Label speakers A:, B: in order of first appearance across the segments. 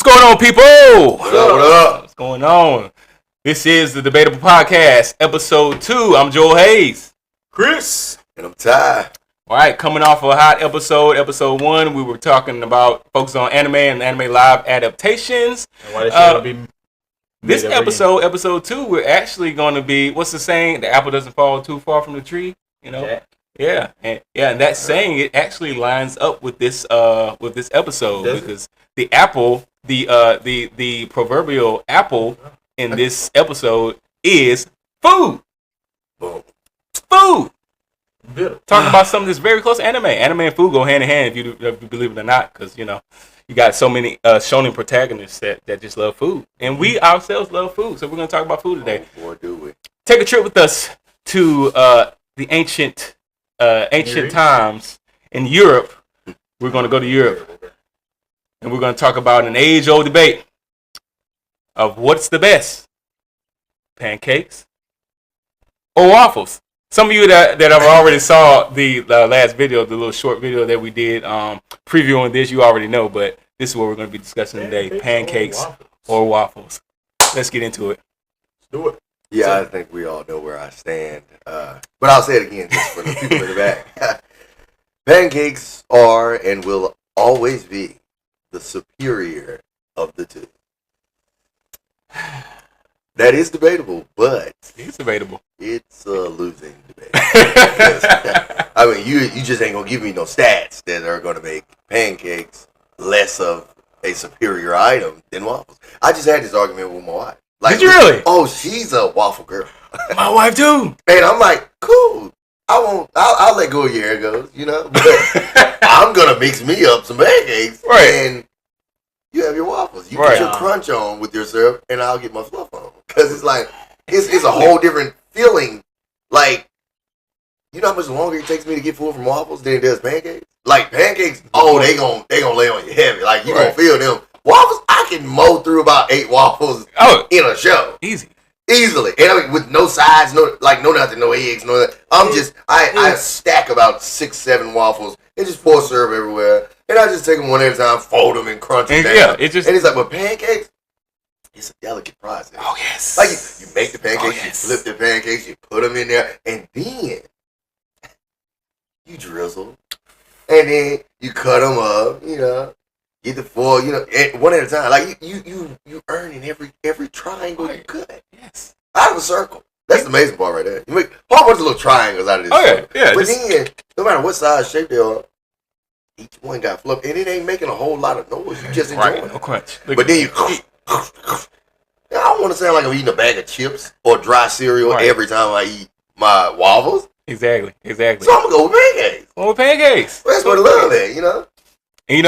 A: What's going on, people?
B: What up? What up?
A: What's going on? This is the Debatable Podcast, episode 2. I'm Joel Hayes.
B: Chris. And I'm Ty.
A: All right, coming off a hot episode 1, we were talking about focus on anime and anime live adaptations.
B: And why this be
A: this episode 2, we're actually going to be, what's the saying? The apple doesn't fall too far from the tree, you know? Yeah. And that saying, it actually lines up with this episode because the apple, the proverbial apple in this episode is food.
B: Boom.
A: Food.
B: Bitter.
A: Talking about something that's very close to anime. Anime and food go hand in hand if you believe it or not, because you got so many shonen protagonists that just love food, and we ourselves love food. So we're gonna talk about food today.
B: Oh, boy, do we?
A: Take a trip with us to the ancient times in Europe. We're gonna go to Europe, and we're gonna talk about an age-old debate of what's the best, pancakes or waffles. Some of you that have already saw the last video, the little short video that we did previewing this, you already know, but this is what we're going to be discussing today, pancakes or waffles. Let's get into it.
B: Let's do it. Yeah, I think we all know where I stand, but I'll say it again just for the people in the back. Pancakes are and will always be the superior of the two. That is debatable, but
A: it's debatable.
B: It's a losing debate. I mean, you just ain't gonna give me no stats that are gonna make pancakes less of a superior item than waffles. I just had this argument with my wife. Like,
A: did you really?
B: Oh, she's a waffle girl.
A: My wife too.
B: And I'm like, cool. I'll let go of your egos, but I'm gonna mix me up some pancakes,
A: right?
B: And you have your waffles. You get your crunch on with your syrup, and I'll get my fluff on. Because it's like, it's a whole different feeling. Like, you know how much longer it takes me to get full from waffles than it does pancakes? Like, pancakes, they gonna lay on you heavy. Like, you gonna feel them. Waffles, I can mow through about 8 waffles in a show. Easily. And I mean, with no sides, no nothing, no eggs, no nothing. I stack about 6-7 waffles and just pour syrup everywhere. And I just take them one at a time, fold them, and crunch them down. Yeah, and it's like, with pancakes, it's a delicate process.
A: Oh, yes.
B: Like, you make the pancakes, you flip the pancakes, you put them in there, and then you drizzle. And then you cut them up, get the foil, one at a time. Like, you earning every triangle you cut.
A: Yes.
B: Out of a circle. That's the amazing part right there. You make a whole bunch of little triangles out of this circle.
A: Yeah.
B: But then, no matter what size, shape they are, each one got fluff, and it ain't making a whole lot of noise. You just enjoying it.
A: No crunch.
B: But then you, I don't want to sound like I'm eating a bag of chips or dry cereal every time I eat my waffles.
A: Exactly.
B: So I'm gonna go with pancakes.
A: Well, with pancakes.
B: That's what I love it,
A: And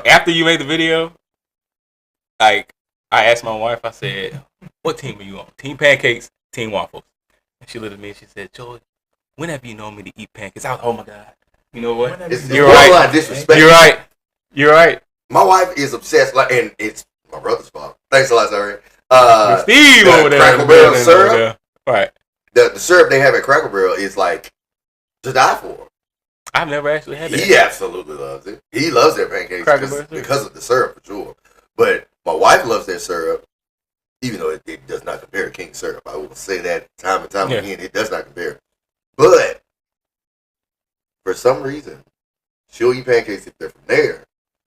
A: after you made the video, like, I asked my wife, I said, "What team are you on? Team pancakes, team waffles?" And she looked at me and she said, "Joey, when have you known me to eat pancakes?" I was, oh my God. You know what?
B: You're right. Disrespect.
A: You're right.
B: My wife is obsessed, and it's my brother's fault. Thanks a lot, sorry.
A: Steve over there.
B: Cracker Barrel syrup.
A: Right.
B: The syrup they have at Cracker Barrel is like to die for.
A: I've never actually had that.
B: He absolutely loves it. He loves their pancakes because of the syrup, for sure. But my wife loves their syrup, even though it does not compare to King syrup. I will say that time and time again. It does not compare. But for some reason, she'll eat pancakes if they're from there,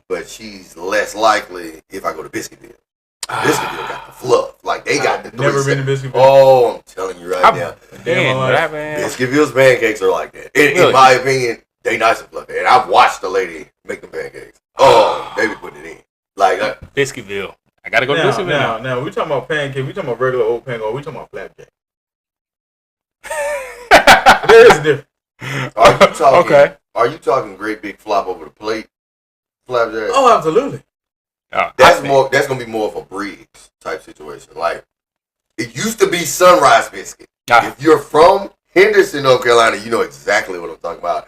B: but she's less likely if I go to Biscuitville. Biscuitville got the fluff. Like, they got the
C: Never been to Biscuitville.
B: Oh, I'm telling you right now.
A: Man.
B: Biscuitville's pancakes are like that. In my opinion, they nice and fluffy. And I've watched the lady make them pancakes. Oh, they be putting it in. Like,
A: Biscuitville. I gotta go to Biscuitville
C: now. We talking about pancake. We talking about regular old pancake. Or we talking about flapjack. There is a difference.
B: Are you talking great big flop over the plate flapjack?
C: Oh, absolutely.
B: That's gonna be more of a Briggs type situation. Like, it used to be Sunrise Biscuit. If you're from Henderson, North Carolina, you know exactly what I'm talking about.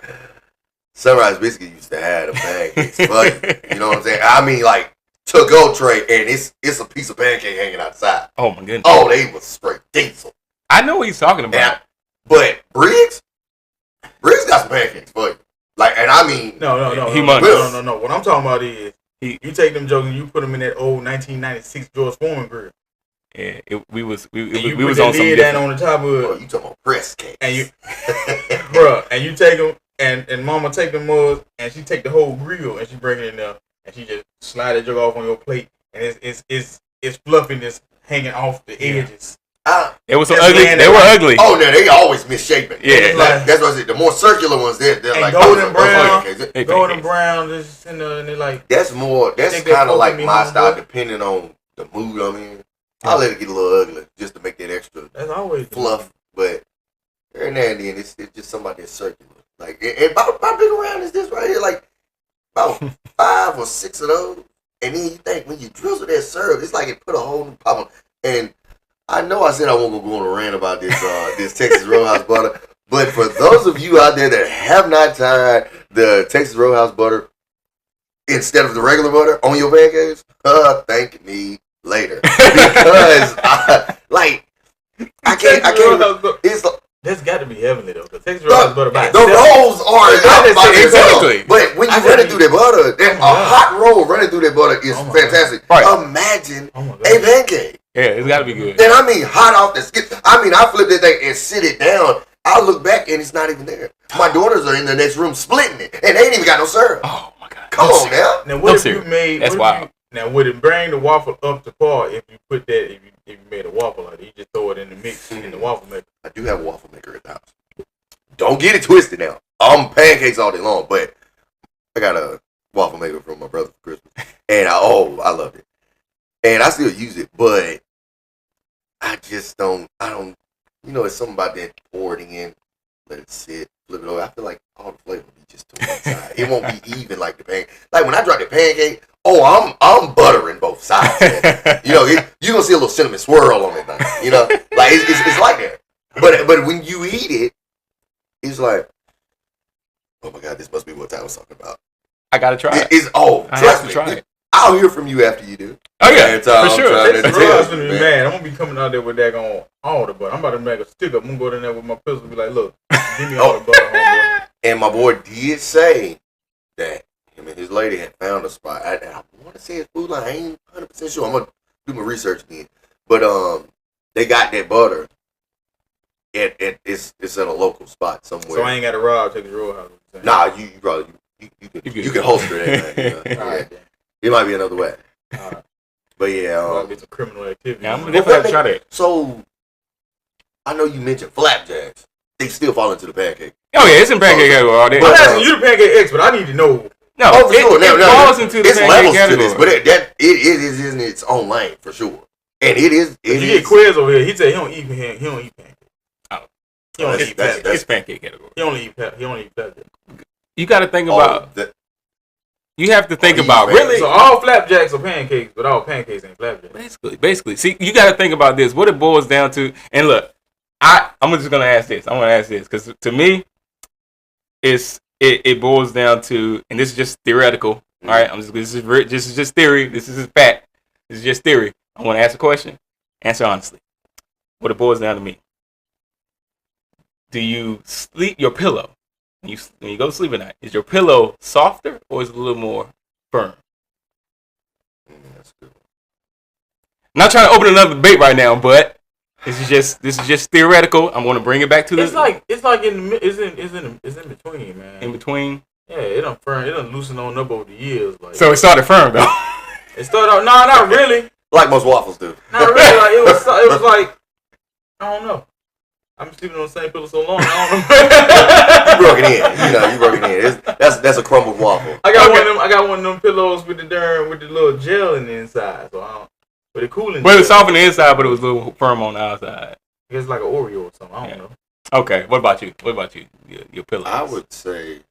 B: Sunrise Biscuit used to have the pancakes, but you know what I'm saying? I mean, like, to-go tray, and it's a piece of pancake hanging outside.
A: Oh my goodness.
B: Oh, they was straight diesel.
A: I know what he's talking about.
B: But Briggs got some pancakes for you. Like, and I mean,
C: no.
A: He must.
C: No. What I'm talking about is You take them jokes and you put them in that old 1996 George Foreman grill.
A: Yeah, we was
C: You
A: on
C: put
A: some
C: lid down on the top of it.
B: Oh, you talking about press cakes.
C: And you, bruh, and you take them, and Mama take them mugs, and she take the whole grill, and she bring it in there, and she just slide that joke off on your plate, and it's fluffiness hanging off the edges.
A: It was so ugly. They were ugly.
B: Oh no, they always misshapen.
A: Yeah,
B: that's what I said. The more circular ones, they're like
C: golden brown.
B: Pancakes.
C: Golden brown, just in the, and they like.
B: That's kind of like my style, depending on the mood I'm in. I'll let it get a little ugly just to make that extra.
C: That's always
B: fluff, but every now and then it's just somebody that's circular. Like, and about big around is this right here, like about 5 or 6 of those. And then you think when you drizzle that syrup, it's like it put a whole new pop on. And I know I said I won't go on a rant about this this Texas Roadhouse butter, but for those of you out there that have not tried the Texas Roadhouse butter instead of the regular butter on your pancakes, thank me later, because I can't. It's
C: that's got to be heavenly though, because Texas Roadhouse butter by
B: the rolls are
A: exactly.
B: But when you running through that butter, a hot roll running through that butter is fantastic. Right. Imagine a pancake.
A: Yeah, it's got to be good.
B: And I mean, hot off the skip. I mean, I flip that thing and sit it down. I look back and it's not even there. My daughters are in the next room splitting it, and they ain't even got no syrup.
A: Oh my God!
B: Come on now.
C: Now what if you made?
A: That's wild.
C: Now would it bring the waffle up to par if you put that? If you made a waffle like that, you just throw it in the mix in the waffle maker.
B: I do have a waffle maker at the house. Don't get it twisted now. I'm pancakes all day long, but I got a waffle maker from my brother for Christmas, and I loved it, and I still use it, but I just don't. It's something about that pour it in, let it sit, flip it over. I feel like all the flavor will be just to one side. It won't be even like the pancake. Like when I drop the pancake, I'm buttering both sides. You're gonna see a little cinnamon swirl on it, like it's like that. But when you eat it, it's like, oh my God, this must be what I was talking about.
A: I gotta try it.
B: I have to try it. I'll hear from you after you do.
A: Oh yeah, for sure.
C: I'm gonna be mad. I'm gonna be coming out there with that on all the butter. I'm about to make a stick up. I'm gonna go in there with my pistol and be like, look, give me all the butter, homeboy.
B: And my boy did say that him and his lady had found a spot. I want to say it's Food Line. I ain't 100% sure. I'm gonna do my research again. But they got that butter. It's at a local spot somewhere.
C: So I ain't got to rob Texas Roadhouse.
B: Nah, you probably you can holster that. All right. It might be another way. But yeah,
C: it's a criminal activity.
A: Yeah, I'm gonna definitely have to try that.
B: So I know you mentioned flapjacks. They still fall into the pancake.
A: Oh yeah, it's in pancake category all day.
C: I'm asking you the pancake expert. I need to know.
A: No, it falls into the pancake category.
B: But it is in its own lane for sure. And it is.
C: You get Quiz over here. He said he don't eat pancakes.
A: Oh,
C: he don't eat pancakes.
A: It's pancake category.
C: He only eat flapjacks.
A: You got to think about. You have to think about really.
C: So all flapjacks are pancakes, but all pancakes ain't flapjacks.
A: Basically. See, you got to think about this. What it boils down to. And look, I'm just gonna ask this. I'm gonna ask this because to me, it boils down to, and this is just theoretical. All right, this is just theory. This is fact. This is just theory. I want to ask a question. Answer honestly. What it boils down to me. Do you sleep your pillow? When you go to sleep at night, is your pillow softer or is it a little more firm?
B: That's good.
A: I'm not trying to open another debate right now, but this is just theoretical. I'm going to bring it back to
C: it's like in between, man.
A: In between.
C: Yeah, it done loosen on up over the years. Like,
A: so it started firm though.
C: It started out not really.
B: Like most waffles do.
C: Not really. Like, it was like I don't know. I'm sleeping on the same pillow so long. I don't know.
B: You broke it in. You broke it in. That's a crumbled waffle.
C: I got one of them pillows with the little gel in the inside. So but it cooling.
A: But it was soft on the inside, but it was a little firm on the outside.
C: It's like an Oreo or something. I don't know.
A: Okay. What about you? Your pillows?
B: I would say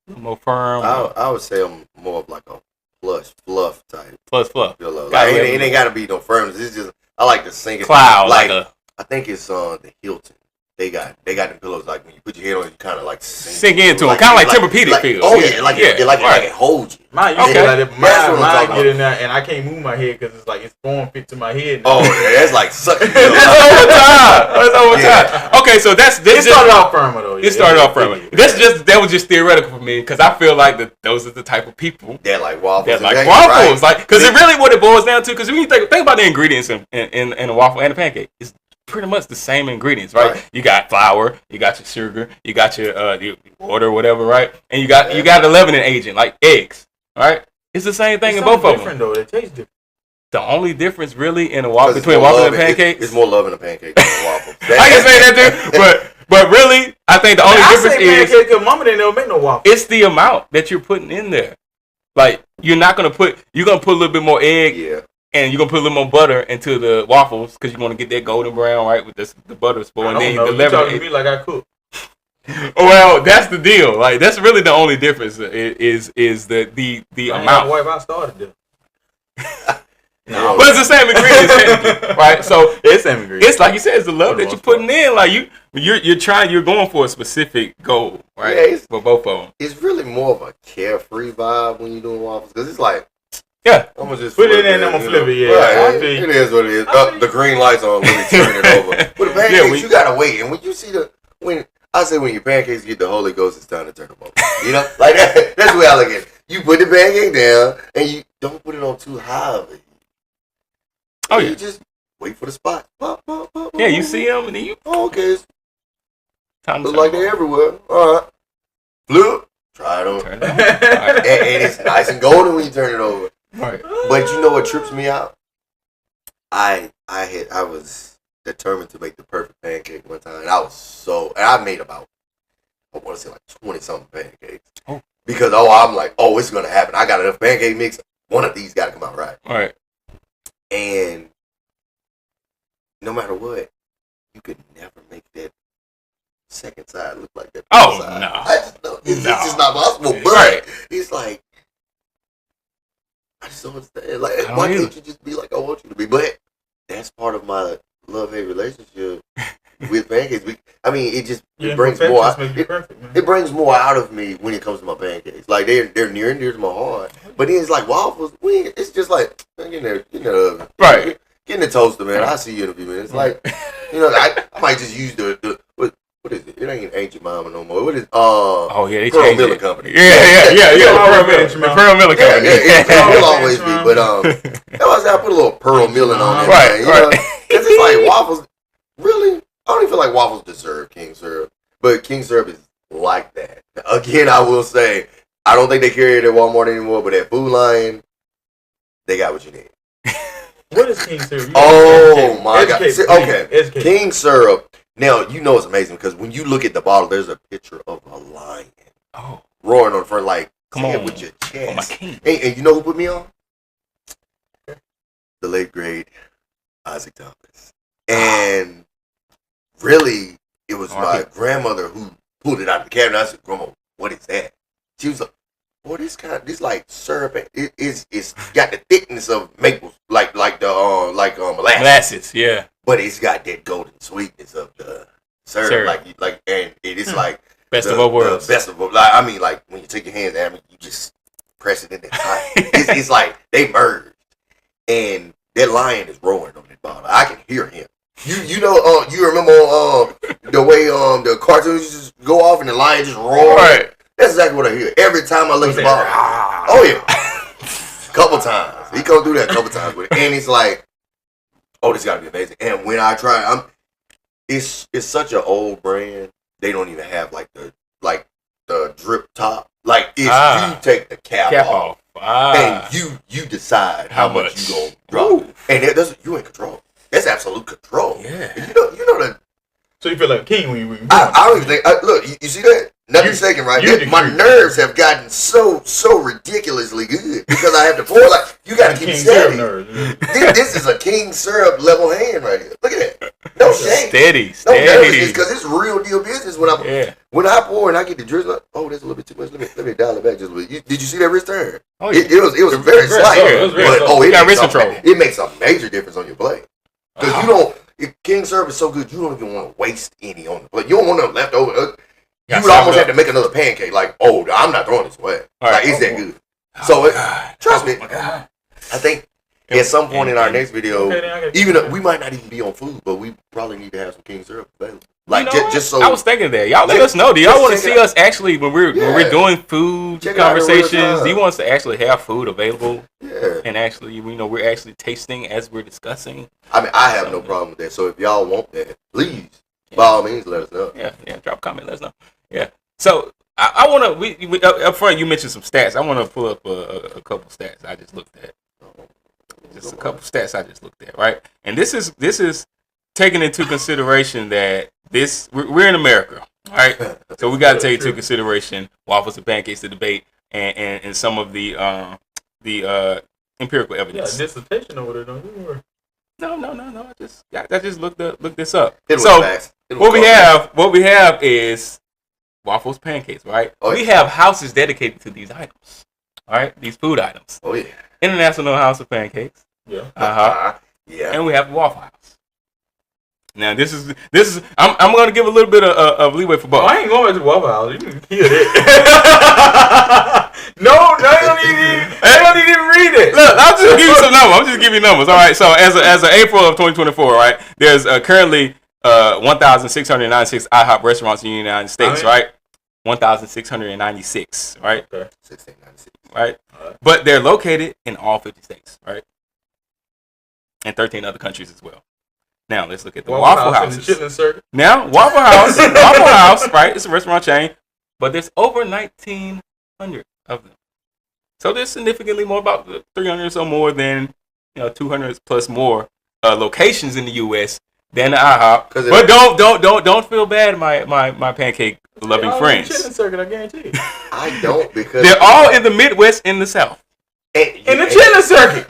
A: more firm.
B: I would say I'm more of like a plush fluff type.
A: Plus fluff.
B: Pillow. Like, it ain't got to be no firmness. It's just I like to sink it.
A: Cloud
B: like I think it's the Hilton. They got them pillows like when you put your head on it, you kind of like
A: sink into them, kind of like Tempur-Pedic feel.
B: Oh yeah, like it holds you.
C: Mine get in there, and I can't move my head because it's like it's form fit to my head.
B: Oh yeah, that's like sucking.
A: That's overtime. Okay, so it
C: started off firmer though.
A: It started off firmer. That was just theoretical for me because I feel like those are the type of people
B: that like waffles.
A: That like waffles, right. Like because it really what it boils down to. Because when you think about the ingredients in a waffle and a pancake, it's pretty much the same ingredients, right? You got flour, you got your sugar, you got your water, whatever, right? And you got a leavening agent like eggs, right? It's the same thing in both of them.
C: Different though. It tastes different.
A: The only difference really in a waffle between waffle and pancake,
B: it's more love in a pancake than a waffle.
A: I can say that too, but really, I think the only difference is
C: pancake because mama didn't ever make no waffle.
A: It's the amount that you're putting in there. Like you're gonna put a little bit more egg.
B: Yeah.
A: And you're going to put a little more butter into the waffles because you want to get that golden brown, right, with the butter spoon. And then you deliver it.
C: You me like I cook.
A: Well, that's the deal. Like, that's really the only difference is the amount.
C: I started there.
A: No. But it's the same ingredients, right? So
C: it's the same ingredients.
A: It's like you said, it's the love that you're putting in. Like you're going for a specific goal, right?
B: Yeah,
A: for both of them.
B: It's really more of a carefree vibe when you're doing waffles because it's like,
A: yeah,
B: I'm gonna just
C: put it in and I'm gonna flip it. Yeah,
B: right. It is what it is. The green lights on, let me turn it over. But the pancakes, you gotta wait. And when you see when your pancakes get the Holy Ghost, it's time to turn them over. You know, like that's the way I look at it. You put the pancake down and you don't put it on too high of it.
A: Oh yeah.
B: You just wait for the spot. Pop, pop, pop,
A: yeah, you see them and then you.
B: Oh, okay.
A: Time to
B: look like they're everywhere. All right. Flip. Try it on.
A: Turn it on. Right.
B: And it's nice and golden when you turn it over.
A: Right.
B: But you know what trips me out? I was determined to make the perfect pancake one time. And I made about, I want to say like 20 something pancakes.
A: Oh.
B: Because I'm like, it's gonna happen. I got enough pancake mix. One of these gotta come out right.
A: All right.
B: And no matter what, you could never make that second side look like that.
A: Oh
B: side.
A: no.
B: I just know it's just not possible. But it's like, I just don't understand. Like, why can't you just be like I want you to be? But that's part of my love-hate relationship with pancakes. It brings more. It brings more out of me when it comes to my pancakes. Like they're near and dear to my heart. But then it's like waffles. It's just like get in there,
A: right.
B: Get in the toaster, man. I'll see you in a few minutes. Like I might just use the what is it? It ain't Ancient Mama no more. What is
A: they
B: Pearl Miller Company.
A: Yeah. Pearl Miller Company.
B: It will always be, but I put a little Pearl Milling on it. Right. Because it's like waffles. Really, I don't even feel like waffles deserve king syrup, but king syrup is like that. Again, I will say I don't think they carry it at Walmart anymore, but at Food Lion, they got what you need.
C: What is king syrup?
B: Oh my God! Okay, king syrup. Now, you know it's amazing because when you look at the bottle, there's a picture of a lion roaring on the front, like, come on, with your chest. Oh, my king. And you know who put me on? The late, great Isaac Thomas. And really, it was my grandmother who pulled it out of the cabinet. I said, Grandma, what is that? She was like, this like syrup. It's got the thickness of maple, like molasses.
A: Yeah.
B: But it's got that golden sweetness of the syrup, and it is like
A: best of both worlds.
B: Best of both. Like when you take your hands, you just press it in there. It's like they merged, and that lion is roaring on that bottle. I can hear him. You know, you remember the way the cartoons used to go off and the lion just roar. Right. That's exactly what I hear every time I look at the bottle. Oh yeah, couple times he come through that a couple times with it, and it's like. Oh, this got to be amazing. And when I try, it's such an old brand. They don't even have the drip top. Like you take the cap off, and you decide how much you gonna drop. Ooh. And you in control. That's absolute control.
A: Yeah.
B: And you know that.
C: So you feel like a king when you.
B: I don't even think. Look, you see that? Nothing second, right? My nerves have gotten so ridiculously good because I have to pour you got to keep steady. This is a king syrup level hand right here. Look at that. No shame.
A: Steady.
B: No nervousness because it's real deal business when I pour and I get the drizzle. Oh, that's a little bit too much. Let me dial it back just a little bit. Did you see that wrist turn? Oh, yeah. It was very slight.
A: It got wrist control.
B: It makes a major difference on your plate because if king syrup is so good, you don't even want to waste any on the plate. You don't want them left over. You would almost have to make another pancake. Like, oh, I'm not throwing this away. Like, it's that good. So, trust me. I think at some point in our next video, even we might not even be on food, but we probably need to have some king syrup available. Like, just so.
A: I was thinking that. Y'all let us know. Do y'all want to see us actually when we're doing food conversations? Do you want us to actually have food available?
B: Yeah.
A: And actually, we're actually tasting as we're discussing.
B: I mean, I have no problem with that. So if y'all want that, please, by all means, let us know.
A: Yeah. Drop a comment. Let us know. Yeah. So I want to. We up front. You mentioned some stats. I want to pull up a couple stats I just looked at. Just a couple stats I just looked at. Right. And this is taking into consideration that we're in America, all right? So we got to take into consideration waffles and pancakes, the debate, and some of the empirical evidence.
C: Yeah, dissertation over there, don't you?
A: No. I just looked this up.
B: So
A: what we have is waffles, pancakes, right? We have houses dedicated to these items, all right? These food items.
B: Oh yeah.
A: International House of Pancakes.
B: Yeah.
A: Yeah. And we have Waffle House. Now this is I'm gonna give a little bit of leeway for both.
C: I ain't going to Waffle House. You can hear it. No, I don't even read it.
A: Look, I'll just give you some numbers. I'm just giving you numbers. All right. So as of April of 2024, right, there's currently 1,696 IHOP restaurants in the United States, right? 1,696, right?
B: Okay. 1696.
A: Right. But they're located in all 50 states, right? And 13 other countries as well. Now let's look at the Waffle Houses. Now Waffle House, right? It's a restaurant chain, but there's over 1,900 of them. So there's significantly more, about 300 or so more than 200 plus more locations in the U.S. than the IHOP. But don't feel bad, my pancake loving friends.
C: Chitlin circuit, I guarantee you.
B: I don't, because
A: they're all in the Midwest and the South.
C: In the chitlin circuit.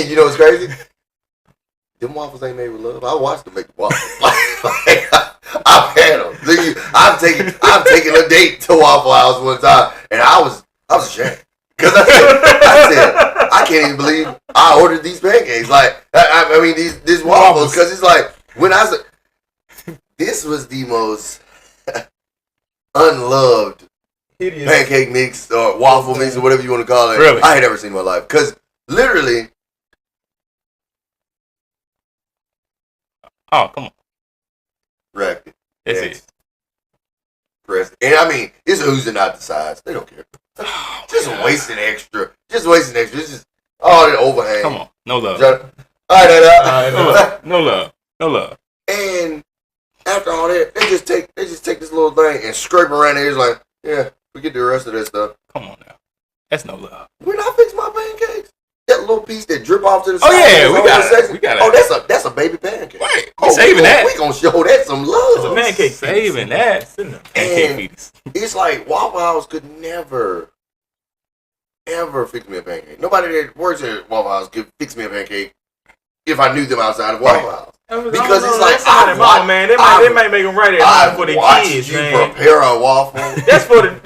B: You know what's crazy? Them waffles ain't made with love. I watched them make waffles. I've had them. I've taken a date to Waffle House one time, and I was ashamed because I said I can't even believe I ordered these pancakes. Like I mean these waffles, because it's like when I said this was the most unloved pancake mix or waffle mix or whatever you want to call it.
A: Really?
B: I had ever seen in my life, because literally.
A: Oh, come on.
B: Wrapped it.
A: That's it.
B: Pressed. And I mean, it's oozing out the sides. They don't care. Just wasting extra. This is all that overhang.
A: Come on. No love. No love.
B: And after all that, they just take this little thing and scrape around it. It's like, yeah, forget the rest of that stuff.
A: Come on now. That's no love.
B: When I fix my pancakes, that little piece that drip off to the side.
A: Oh yeah, we got it.
B: Oh, that's a baby pancake.
A: Right. Saving that.
B: We gonna show that some love.
C: It's a pancake.
A: Saving that.
B: And it's like Waffle House could never, ever fix me a pancake. Nobody that works at Waffle House could fix me a pancake if I knew them outside of Waffle House.
C: Because it's like, they might make them right at home for the kids, man.
B: Prepare a waffle.
C: That's for the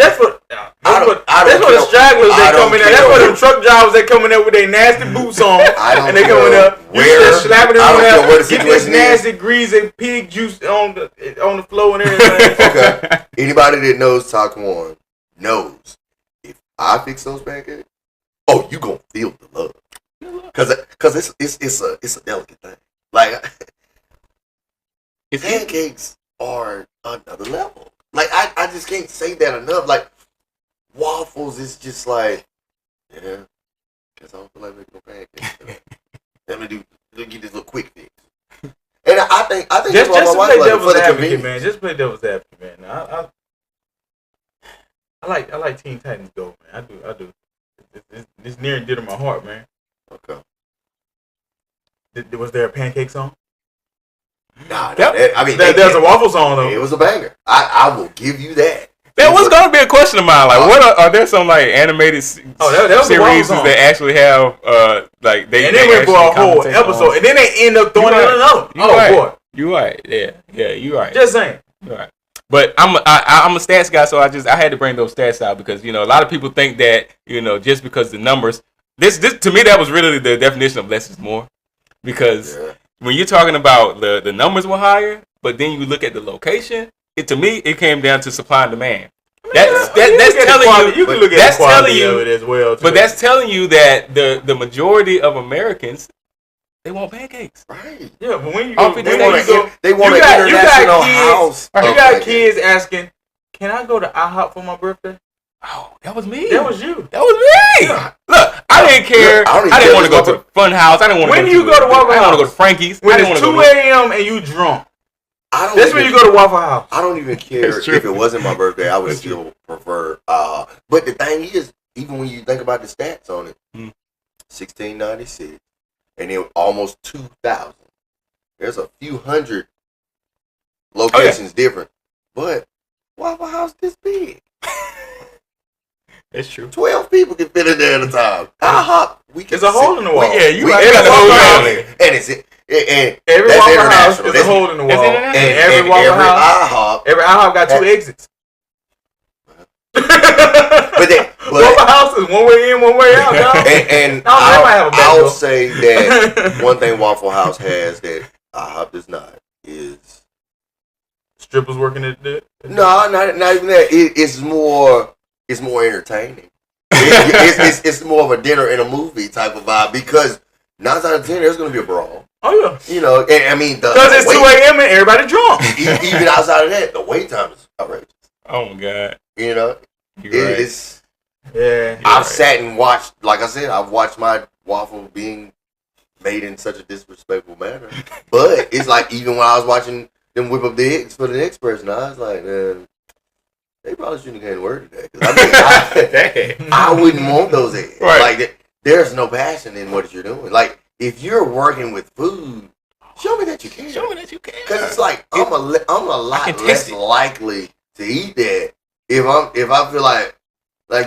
C: stragglers that come in there. That's for them truck drivers that come in there with their nasty boots on. And they come in there. You just slapping it on there. Get this nasty greasy pig juice on the floor and everything.
B: Okay. Anybody that knows Talk One knows if I fix those pancakes, oh, you gonna feel the love. Cause it's a delicate thing. Like pancakes are another level. Like I just can't say that enough. Like waffles is just like, yeah, guess I don't feel like making no pancakes. Let me get this little quick fix. And I think that's why my wife like for the convenience.
C: Man. Just play devil's advocate, man. I like Teen Titans Go, man. I do. It's near and dear to my heart, man.
B: Okay.
C: Was there a pancake song?
B: Nah,
C: there's a waffle song though.
B: It was a banger. I will give you that.
A: That was gonna be a question of mine. Like, what are there some like animated series that actually have
C: and they went for a whole episode, and then they end up throwing it in another. Boy,
A: you right. Yeah, you right.
C: Just saying.
A: You right. But I'm a stats guy, so I had to bring those stats out because a lot of people think that just because the numbers. This to me that was really the definition of less is more, because when you're talking about the numbers were higher, but then you look at the location, to me it came down to supply and demand. That's telling you.
C: You can look at the quality of it as well.
A: But that's telling you that the majority of Americans, they want pancakes.
B: Right.
C: Yeah, but when you
B: go, they want an international house.
C: You got kids asking, "Can I go to IHOP for my birthday?"
A: Oh, that was me.
C: That was you.
A: That was me. Yeah. Look, I didn't care. I didn't want to go to the Fun House. I didn't want to go to. When you go to Waffle House, I didn't want to go to Frankie's.
C: When it's 2 a.m. and you drunk. That's when you go to Waffle House.
B: I don't even care if it wasn't my birthday. I would still prefer. But the thing is, even when you think about the stats on it, 1696, and it almost 2,000. There's a few hundred locations different, but Waffle House this big.
A: It's true.
B: 12 people can fit in there at a time.
C: There's a hole in the wall.
B: You got the whole family, and it's and
C: every Waffle House is a hole in the wall. And every IHOP got 2 exits. but Waffle House is one way in, one way out. Dog.
B: And I'll say that one thing Waffle House has that IHOP does not is
C: strippers working at that.
B: No, not even that. It's more entertaining. It's more of a dinner and a movie type of vibe because 9 out of 10 there's going to be a brawl.
C: Oh yeah,
B: you know, and I mean
C: because it's 2 a.m. and everybody drunk.
B: Even outside of that, the wait time is outrageous.
A: Oh my god,
B: you know, it's
C: I've
B: sat and watched. Like I said, I've watched my waffle being made in such a disrespectful manner. But it's like even when I was watching them whip up the eggs for the next person, I was like, they probably shouldn't have came to work today. I mean, I wouldn't want those eggs. Right. Like, there's no passion in what you're doing. Like, if you're working with food, show me that you can.
A: Show me that you can.
B: Because it's like I'm a lot less likely to eat that if I feel like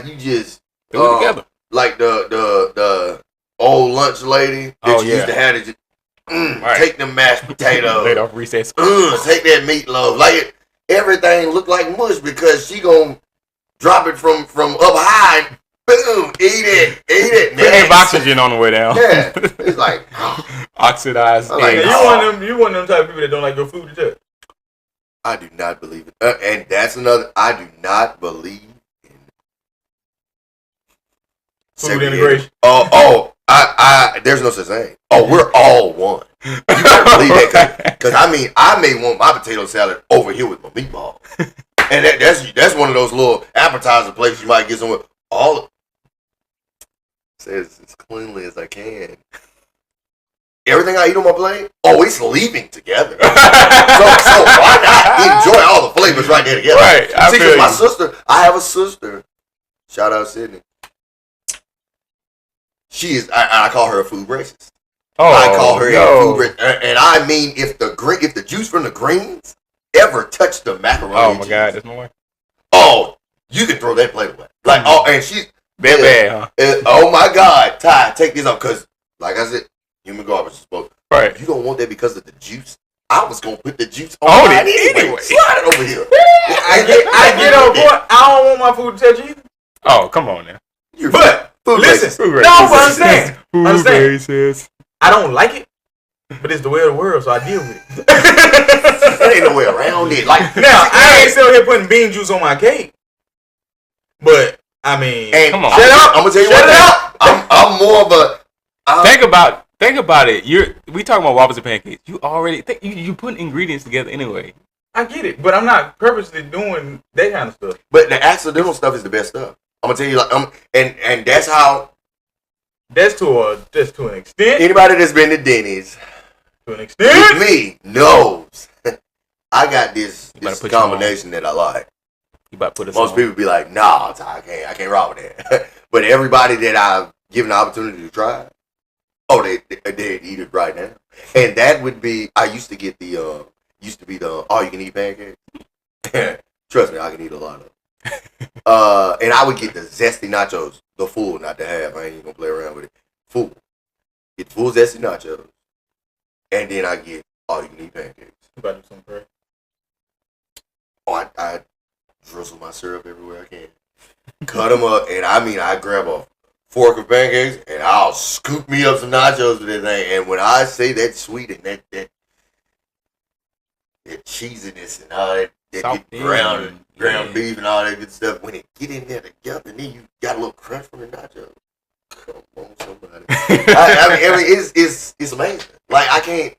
B: you just
A: do it together.
B: Like the old lunch lady that you used to have to just take them mashed potatoes,
A: laid off recess,
B: take that meatloaf, like everything look like mush because she gonna drop it from up high. And boom, eat it.
A: Put that oxygen on the way down.
B: Yeah, it's like
A: oxidized.
B: Like,
C: you one of them type of people that don't like your food to touch.
B: I do not believe it, and that's another. I do not believe in
C: food integration.
B: I there's no such thing. Oh, we're all one. You better believe that, because I mean, I may want my potato salad over here with my meatball, and that's one of those little appetizer places you might get somewhere. All says as cleanly as I can. Everything I eat on my plate, it's leaving together. so why not enjoy all the flavors right there together?
A: Right.
B: See, because my sister, I have a sister. Shout out Sydney. She is. I call her a food racist. I call her a food racist, and I mean if the juice from the greens ever touch the macaroni.
A: Oh my god, that's my wife.
B: Oh, you can throw that plate away. Like and she's
A: bad, huh?
B: Oh my god, Ty, take this off because, like I said, human garbage is supposed.
A: Right.
B: You don't want that because of the juice. I was gonna put the juice on it anyway. Slide it over here.
C: I get on point. I don't want my food to touch either.
A: Oh, come on now.
C: Listen. Understand.
A: Racist.
C: I don't like it, but it's the way of the world, so I deal with it.
B: There ain't no way around it. Like
C: now, I ain't still here putting bean juice on my cake, but I mean,
A: come on.
B: Shut up. I'm gonna tell you what. I'm more of a.
A: Think about it. We talking about waffles and pancakes. You already you putting ingredients together anyway.
C: I get it, but I'm not purposely doing that kind of stuff.
B: But the accidental stuff is the best stuff. I'm gonna tell you, and that's how.
C: That's to an extent.
B: Anybody that's been to Denny's,
C: to an extent,
B: with me knows. I got this combination that I like.
A: You about to put us
B: Most people be like, nah, I can't rock with that. But everybody that I've given the opportunity to try, they'd eat it right now. And that would be, I used to get the all you can eat pancakes. Trust me, I can eat a lot of them. And I would get the zesty nachos, the full, not the half. I ain't even gonna play around with it. Full. Get full zesty nachos. And then I get all you can eat pancakes.
C: You about to do some prayer?
B: Oh, I drizzle my syrup everywhere I can. Cut them up, and I mean, I grab a fork of pancakes, and I'll scoop me up some nachos with that thing. And when I say that sweet and that cheesiness and all that ground beef and all that good stuff, when it get in there together, and then you got a little crunch from the nachos. Come on, somebody. I mean, it's amazing. Like I can't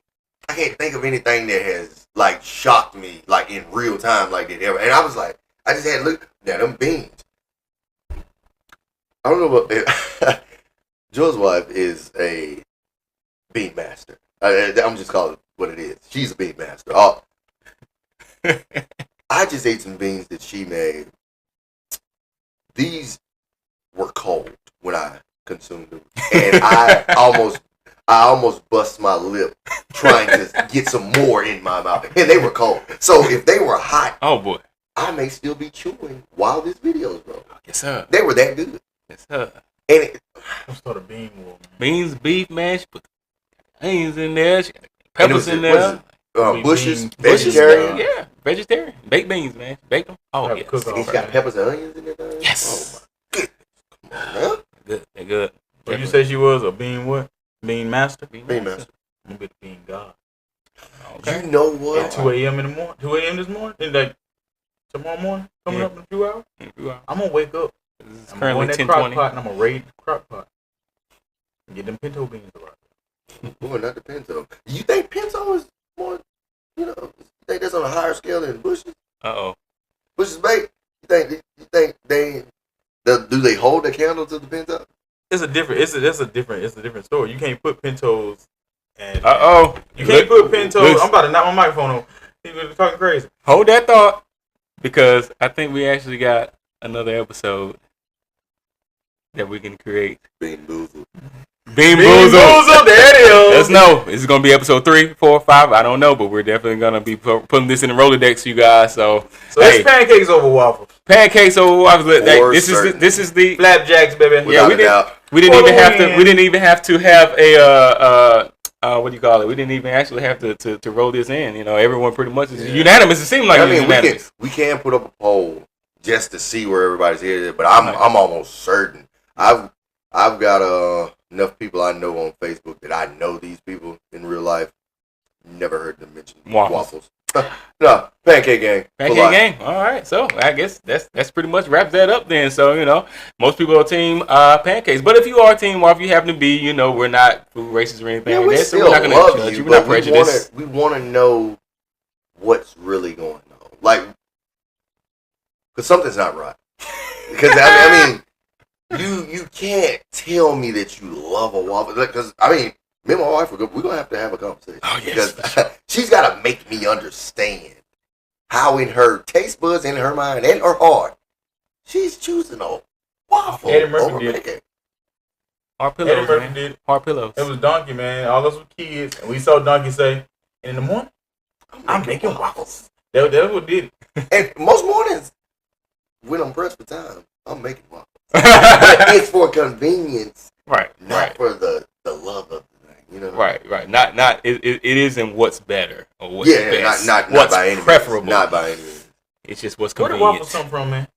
B: think of anything that has like shocked me like in real time like that ever. And I was like, I just had to look at them beans. I don't know what Joe's wife is a bean master. I'm just calling it what it is. She's a bean master. I just ate some beans that she made. These were cold when I consumed them, and I almost bust my lip trying to get some more in my mouth, and they were cold. So if they were hot,
A: oh boy,
B: I may still be chewing while this video is rolling.
A: Yes, sir.
B: They were that good.
A: Yes, sir.
B: And
C: I'm starting a bean war.
A: Beans, beef, man. She put onions in there. She got peppers in there.
B: Bushes, vegetarian.
A: Yeah, vegetarian. Baked beans, man. Baked them. Oh, yes.
B: He's got peppers and onions in there.
A: Yes.
B: Oh, my goodness. Come on,
A: Good. They're good.
C: So you say she was a bean what? Bean master?
B: Bean master.
C: I'm gonna be the bean god.
A: Okay.
B: You know what?
C: At 2 a.m. in the morning. 2 a.m. this morning. And like tomorrow morning, coming up in a few hours. I'm gonna wake up. I'm gonna go in that crock pot and I'm gonna raid the crock pot and get them pinto beans right.
B: Boy, not the pinto. You think pinto is more? You think that's on a higher scale than Bush's? Bush's baked. You think they do they hold the candle to the pinto?
C: It's a different story. You can't put pintos and you can't put pintos. I'm about to knock my microphone on. He's talking crazy.
A: Hold that thought, because I think we actually got another episode that we can create.
B: Bean boozled.
A: Bean boozled.
C: There it is.
A: Let's know. This is gonna be episode 3, 4, 5. I don't know, but we're definitely gonna be putting this in the Rolodex, you guys. So
C: it's pancakes over waffles.
A: Pancakes over waffles. This is the
C: flapjacks, baby.
A: Yeah, we didn't even have to have a what do you call it? We didn't even actually have to roll this in. Everyone pretty much is unanimous. It seemed like unanimous.
B: We can put up a poll just to see where everybody's headed, but I'm almost certain. I've got enough people I know on Facebook that I know these people in real life. Never heard them mention waffles. No, pancake gang.
A: Pancake gang. All right. So I guess that's pretty much wraps that up then. So most people are team pancakes. But if you are team waffle, you happen to be, we're not food racist or anything like that. So we're not going to judge you. We're not prejudiced.
B: We want to know what's really going on, like, because something's not right. Because I mean. You can't tell me that you love a waffle, because me and my wife we're gonna have to have a conversation.
A: Oh yes,
B: because she's got to make me understand how in her taste buds, in her mind, and her heart, she's choosing a waffle over pancake.
A: Hard pillows, man. Hard pillows.
C: It was Donkey, man. All us were kids, and we saw Donkey say, "In the morning, I'm making waffles." That's what did it.
B: And most mornings, when I'm pressed for time, I'm making waffles. But it's for convenience,
A: right?
B: Not for the love of the thing,
A: Right. Not. It isn't what's better or what's best.
B: Not
A: what's
B: by any
A: preferable.
B: Means. Not by any means.
A: It's just what's convenient.
C: Where did waffles come from, man?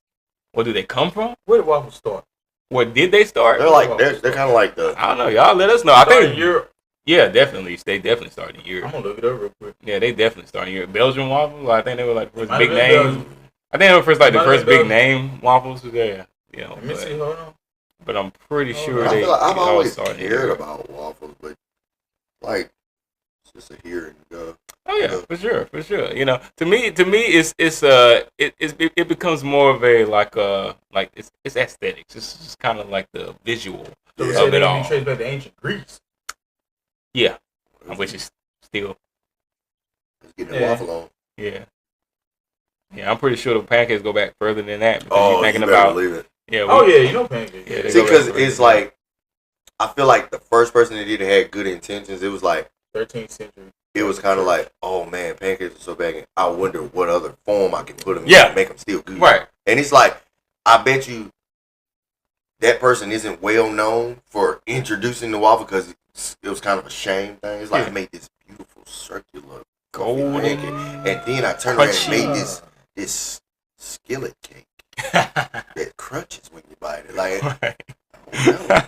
A: Where do they come from?
C: Where did waffles start?
A: Where did they start?
B: They're kind of like the.
A: I don't know. Y'all let us know. I think
C: Europe.
A: Yeah, definitely. They definitely started in Europe.
C: I'm gonna look it up real quick.
A: Yeah, they definitely started in Europe. Belgian waffles. I think they were like the first big name. I think they were first the first big name waffles. Yeah.
C: Let me see. Hold on.
A: But I'm pretty sure
B: I've always
A: started
B: cared about waffles, but like it's just a here and go.
A: Oh yeah, for sure. To me, it becomes more of a like it's aesthetics. It's just kind of like the visual of it all.
C: Traced back to ancient Greece.
A: Yeah, which is still
B: getting a waffle on.
A: Yeah, I'm pretty sure the pancakes go back further than that.
B: Because you're thinking about believe it.
A: Yeah.
C: Pancakes.
A: Yeah,
B: see, because it's like I feel like the first person that did it had good intentions. It was like
C: 13th century.
B: It was kind of like, oh man, pancakes are so bad. I wonder what other form I can put them in to make them still good.
A: Right.
B: And it's like, I bet you that person isn't well known for introducing the waffle because it was kind of a shame thing. It's like I made this beautiful circular
A: golden
B: pancake, and then I turned around and made this skillet cake that crunches when you bite it. Like, I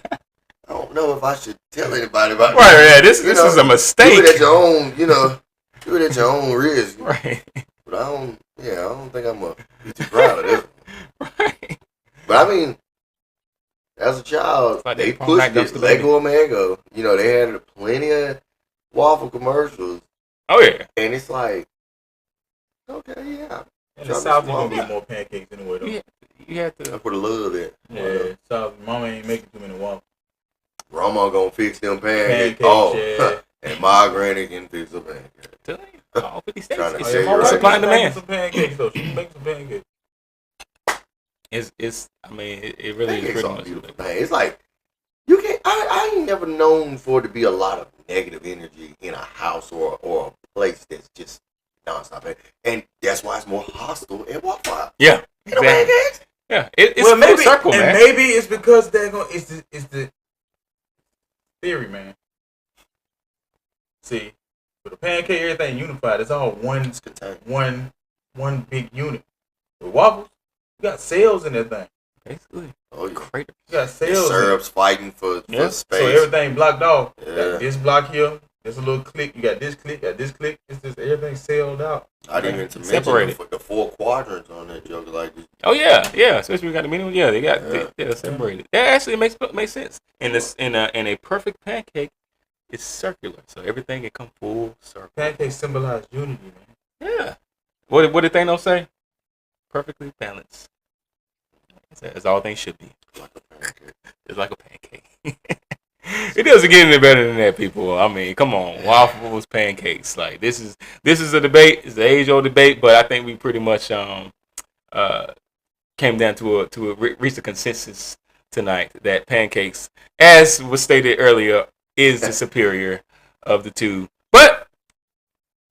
B: don't know if I should tell anybody about
A: Right,
B: this.
A: yeah, this is a mistake.
B: Do it at your own, do it at your own risk.
A: Right.
B: But I don't think I'm going to be too proud of this.
A: Right.
B: But I mean, as a child,
A: like
B: they pushed it. Lego Omega. They had plenty of waffle commercials.
A: Oh, yeah.
B: And it's like, okay, yeah.
C: In the South, you're going to get more pancakes anyway, though.
A: Yeah. You have to.
B: I put a love in.
C: Yeah, South, mama ain't making too many waffles.
B: Grandma gonna fix them pancakes.
C: Yeah.
B: And my granny can fix the pancakes.
A: All 50 states.
B: It's
A: supply and demand.
C: Some pancakes, though. She can make some pancakes.
A: It really is pretty much
B: beautiful thing. It's like, you can't, I ain't never known for it to be a lot of negative energy in a house or a place that's just nonstop. And that's why it's more hostile at Waffle House.
A: Yeah. Exactly. Yeah. It's
C: maybe,
A: circle, man.
C: And maybe it's because it's the theory, man. See, with the pancake, everything unified. It's all one big unit. With waffles, you got cells in that thing.
A: Basically.
B: Oh, yeah.
A: Great.
C: You got cells.
B: Syrups fighting for space.
C: So everything blocked off.
B: Yeah.
C: Got this block here. There's a little click. You got this click. Got this click. It's just everything celled out.
B: I didn't even mention the 4 quadrants on that joke. Like,
A: oh yeah. Especially we got the medium. Yeah, they're separated. That actually makes sense. In a perfect pancake, it's circular, so everything can come full circle.
C: Pancakes symbolize unity, man.
A: Yeah. What did Thanos say? Perfectly balanced. As all things should be. It's like a pancake. It doesn't get any better than that, people. I mean, come on, waffles, pancakes. Like this is a debate. It's an age-old debate, but I think we pretty much came down to reach a consensus tonight that pancakes, as was stated earlier, is the superior of the two. But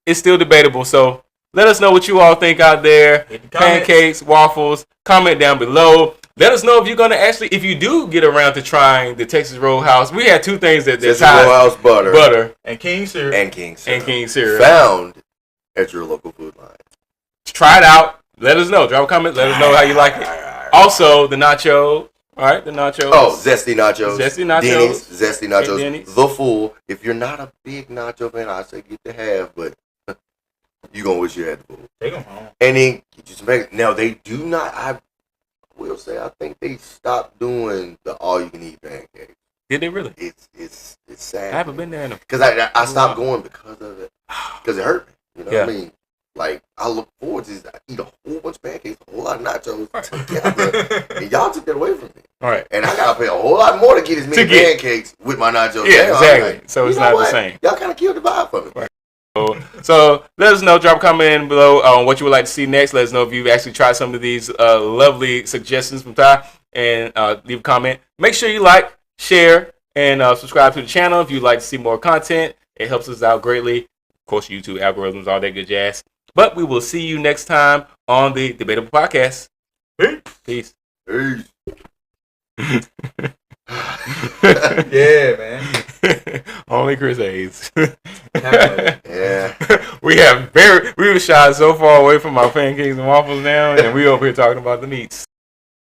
A: it's still debatable. So let us know what you all think out there. Pancakes, waffles. Comment down below. Let us know if you're gonna if you do get around to trying the Texas Roadhouse. We had 2 things that
B: Texas Roadhouse butter,
C: and King syrup,
B: and King syrup
C: found
B: at your local food line.
A: Try it out. Let us know. Drop a comment. Let us know how you like it. Also, the nacho. All right, the nachos.
B: Oh, zesty nachos.
A: Denny's,
B: zesty nachos.
A: Denny's.
B: The full. If you're not a big nacho fan, I say get the half, but you gonna wish you had the full.
C: Take them home.
B: And then get you some pancakes. Now they do not. I will say I think they stopped doing the all-you-can-eat pancakes.
A: Did they really?
B: It's sad.
A: I haven't been there in
B: because I stopped going because of it. Because it hurt me. You know what I mean? Like, I look forward to this. I eat a whole bunch of pancakes, a whole lot of nachos together, and y'all took that away from me.
A: All right.
B: And I gotta pay a whole lot more to get as many pancakes with my nachos.
A: Yeah, exactly.
B: Like,
A: so it's not the same.
B: Y'all kind of killed the vibe for me.
A: Right. So let us know. Drop a comment below on what you would like to see next. Let us know if you've actually tried some of these lovely suggestions from Ty, and leave a comment. Make sure you like, share, and subscribe to the channel if you'd like to see more content. It helps us out greatly. Of course, YouTube algorithms, all that good jazz. But we will see you next time on the Debatable Podcast. Peace.
B: Peace.
C: Yeah, man.
A: Only Chris Hayes.
B: Yeah.
A: We were shot so far away from our pancakes and waffles now, and we over here talking about the meats.